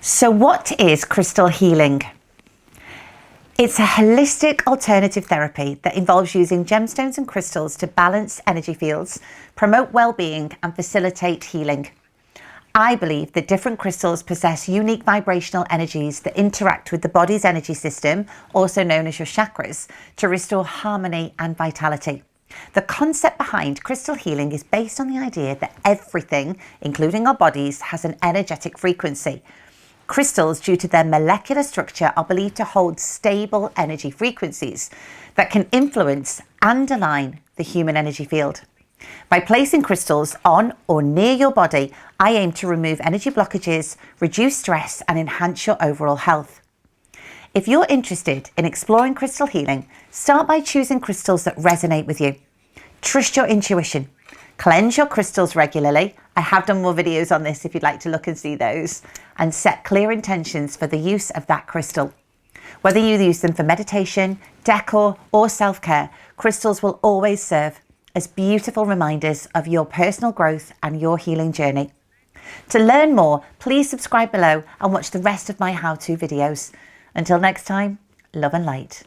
So what is crystal healing? It's a holistic alternative therapy that involves using gemstones and crystals to balance energy fields, promote well-being and facilitate healing. I believe that different crystals possess unique vibrational energies that interact with the body's energy system, also known as your chakras, to restore harmony and vitality. The concept behind crystal healing is based on the idea that everything, including our bodies, has an energetic frequency. Crystals, due to their molecular structure, are believed to hold stable energy frequencies that can influence and align the human energy field. By placing crystals on or near your body, I aim to remove energy blockages, reduce stress, and enhance your overall health. If you're interested in exploring crystal healing, start by choosing crystals that resonate with you. Trust your intuition. Cleanse your crystals regularly. I have done more videos on this if you'd like to look and see those. And set clear intentions for the use of that crystal. Whether you use them for meditation, decor, or self-care, crystals will always serve as beautiful reminders of your personal growth and your healing journey. To learn more, please subscribe below and watch the rest of my how-to videos. Until next time, love and light.